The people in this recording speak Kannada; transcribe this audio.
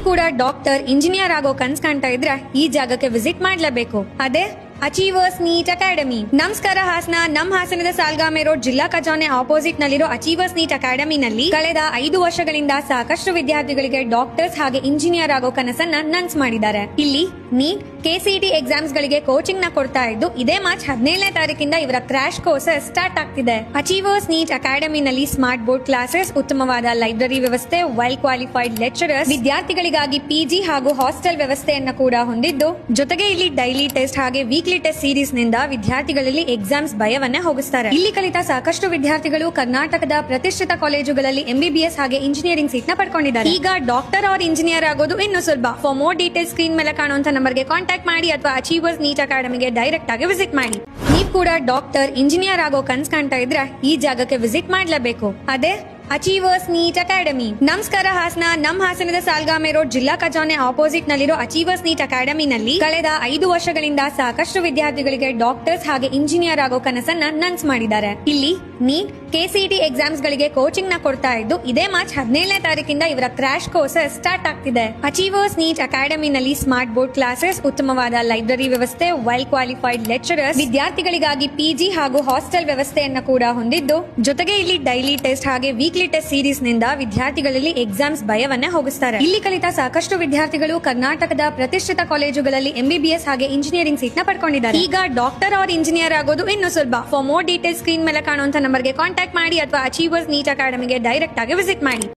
ಕೂಡ ಡಾಕ್ಟರ್ ಇಂಜಿನಿಯರ್ ಆಗೋ ಕನ್ಸ್ ಕಾಣ್ತಾ ಇದ್ರೆ ಈ ಜಾಗಕ್ಕೆ ವಿಸಿಟ್ ಮಾಡ್ಲೇಬೇಕು. ಅದೇ ಅಚೀವರ್ಸ್ ನೀಟ್ ಅಕಾಡೆಮಿ. ನಮಸ್ಕಾರ ಹಾಸನ. ನಮ್ ಹಾಸನದ ಸಾಲ್ಗಾಮೆ ರೋಡ್ ಜಿಲ್ಲಾ ಖಜಾನೆ ಆಪೋಸಿಟ್ ನಲ್ಲಿರೋ ಅಚೀವರ್ಸ್ ನೀಟ್ ಅಕಾಡೆಮಿನಲ್ಲಿ ಕಳೆದ 5 ವರ್ಷಗಳಿಂದ ಸಾಕಷ್ಟು ವಿದ್ಯಾರ್ಥಿಗಳಿಗೆ ಡಾಕ್ಟರ್ಸ್ ಹಾಗೆ ಇಂಜಿನಿಯರ್ ಆಗೋ ಕನಸನ್ನ ನನ್ಸ್ ಮಾಡಿದ್ದಾರೆ. ಇಲ್ಲಿ ನೀಟ್ ಕೆಸಿಟಿ ಎಕ್ಸಾಮ್ಸ್ ಗಳಿಗೆ ಕೋಚಿಂಗ್ ನ ಕೊಡ್ತಾ ಇದ್ದು ಇದೇ ಮಾರ್ಚ್ 17ನೇ ತಾರೀಕಿಂದ ಇವರ ಕ್ರಾಶ್ ಕೋರ್ಸಸ್ ಸ್ಟಾರ್ಟ್ ಆಗ್ತಿದೆ. ಅಚೀವರ್ಸ್ ನೀಟ್ ಅಕಾಡೆಮಿನಲ್ಲಿ ಸ್ಮಾರ್ಟ್ ಬೋರ್ಡ್ ಕ್ಲಾಸಸ್, ಉತ್ತಮವಾದ ಲೈಬ್ರರಿ ವ್ಯವಸ್ಥೆ, ವೆಲ್ ಕ್ವಾಲಿಫೈಡ್ ಲೆಕ್ಚರರ್ಸ್, ವಿದ್ಯಾರ್ಥಿಗಳಿಗಾಗಿ ಪಿಜಿ ಹಾಗೂ ಹಾಸ್ಟೆಲ್ ವ್ಯವಸ್ಥೆಯನ್ನ ಕೂಡ ಹೊಂದಿದ್ದು, ಜೊತೆಗೆ ಇಲ್ಲಿ ಡೈಲಿ ಟೆಸ್ಟ್ ಹಾಗೆ ವೀಕ್ಲಿ ಟೆಸ್ಟ್ ಸೀರೀಸ್ ನಿಂದ ವಿದ್ಯಾರ್ಥಿಗಳಲ್ಲಿ ಎಕ್ಸಾಮ್ಸ್ ಭಯವನ್ನೇ ಹೋಗಿಸ್ತಾರೆ. ಇಲ್ಲಿ ಕಲಿತ ಸಾಕಷ್ಟು ವಿದ್ಯಾರ್ಥಿಗಳು ಕರ್ನಾಟಕದ ಪ್ರತಿಷ್ಠಿತ ಕಾಲೇಜುಗಳಲ್ಲಿ ಎಂಬಿಬಿಎಸ್ ಹಾಗೆ ಇಂಜಿನಿಯರಿಂಗ್ ಸೀಟ್ ನ ಪಡ್ಕೊಂಡಿದ್ದಾರೆ. ಈಗ ಡಾಕ್ಟರ್ ಆರ್ ಇಂಜಿನಿಯರ್ ಆಗೋದು ಇನ್ನು ಸುಲಭ. ಫಾರ್ ಮೋರ್ ಡೀಟೇಲ್ಸ್ ಸ್ಕ್ರೀನ್ ಮೇಲೆ ಕಾಣುವಂತ ನಂಬರ್ಗೆ ಕಾಂಟ್ಯಾಕ್ಟ್ ಮಾಡಿ ಅಥವಾ ಅಚೀವರ್ಸ್ ನೀಟ್ ಅಕಾಡೆಮಿಗೆ ಡೈರೆಕ್ಟ್ ಆಗಿ ವಿಸಿಟ್ ಮಾಡಿ. ನೀವು ಕೂಡ ಡಾಕ್ಟರ್ ಇಂಜಿನಿಯರ್ ಆಗೋ ಕನ್ಸ್ ಕಾಣ್ತಾ ಇದ್ರೆ ಈ ಜಾಗಕ್ಕೆ ವಿಸಿಟ್ ಮಾಡ್ಲೇಬೇಕು. ಅದೇ ಅಚೀವರ್ಸ್ ನೀಟ್ ಅಕಾಡೆಮಿ. ನಮಸ್ಕಾರ ಹಾಸನ. ನಮ್ ಹಾಸನದ ಸಾಲ್ಗಾಮೆ ರೋಡ್ ಜಿಲ್ಲಾ ಖಜಾನೆ ಆಪೋಸಿಟ್ ನಲ್ಲಿರೋ ಅಚೀವರ್ಸ್ ನೀಟ್ ಅಕಾಡೆಮಿನಲ್ಲಿ ಕಳೆದ 5 ವರ್ಷಗಳಿಂದ ಸಾಕಷ್ಟು ವಿದ್ಯಾರ್ಥಿಗಳಿಗೆ ಡಾಕ್ಟರ್ಸ್ ಹಾಗೆ ಇಂಜಿನಿಯರ್ ಆಗೋ ಕನಸನ್ನ ನನ್ಸ್ ಮಾಡಿದ್ದಾರೆ. ಇಲ್ಲಿ ನೀಟ್ ಕೆಸಿಟಿ ಎಕ್ಸಾಮ್ಸ್ ಗಳಿಗೆ ಕೋಚಿಂಗ್ ನ ಕೊಡ್ತಾ ಇದ್ದು ಇದೇ ಮಾರ್ಚ್ 17ನೇ ತಾರೀಕಿಂದ ಇವರ ಕ್ರಾಶ್ ಕೋರ್ಸಸ್ ಸ್ಟಾರ್ಟ್ ಆಗ್ತಿದೆ. ಅಚೀವರ್ಸ್ ನೀಟ್ ಅಕಾಡೆಮಿನಲ್ಲಿ ಸ್ಮಾರ್ಟ್ ಬೋರ್ಡ್ ಕ್ಲಾಸಸ್, ಉತ್ತಮವಾದ ಲೈಬ್ರರಿ ವ್ಯವಸ್ಥೆ, ವೆಲ್ ಕ್ವಾಲಿಫೈಡ್ ಲೆಕ್ಚರರ್ಸ್, ವಿದ್ಯಾರ್ಥಿಗಳಿಗಾಗಿ ಪಿಜಿ ಹಾಗೂ ಹಾಸ್ಟೆಲ್ ವ್ಯವಸ್ಥೆಯನ್ನ ಕೂಡ ಹೊಂದಿದ್ದು, ಜೊತೆಗೆ ಇಲ್ಲಿ ಡೈಲಿ ಟೆಸ್ಟ್ ಹಾಗೆ ವೀಕ್ಲಿ ಟೆಸ್ಟ್ ಸೀರೀಸ್ ನಿಂದ ವಿದ್ಯಾರ್ಥಿಗಳಲ್ಲಿ ಎಕ್ಸಾಮ್ಸ್ ಭಯವನ್ನೇ ಹೋಗಿಸ್ತಾರೆ. ಇಲ್ಲಿ ಕಲಿತ ಸಾಕಷ್ಟು ವಿದ್ಯಾರ್ಥಿಗಳು ಕರ್ನಾಟಕದ ಪ್ರತಿಷ್ಠಿತ ಕಾಲೇಜುಗಳಲ್ಲಿ ಎಂಬಿಬಿಎಸ್ ಹಾಗೆ ಇಂಜಿನಿಯರಿಂಗ್ ಸೀಟ್ ನ ಪಡ್ಕೊಂಡಿದ್ದಾರೆ. ಈಗ ಡಾಕ್ಟರ್ ಆರ್ ಇಂಜಿನಿಯರ್ ಆಗೋದು ಇನ್ನು ಸುಲಭ. ಫಾರ್ ಮೋರ್ ಡೀಟೇಲ್ಸ್ ಸ್ಕ್ರೀನ್ ಮೇಲೆ ಕಾಣುವಂತ ನಂಬರ್ಗೆ ಕಾಂಟ್ಯಾಕ್ಟ್ ಮಾಡಿ ಅಥವಾ ಅಚೀವರ್ಸ್ ನೀಟ್ ಅಕಾಡೆಮಿಗೆ ಡೈರೆಕ್ಟ್ ಆಗಿ ವಿಸಿಟ್ ಮಾಡಿ.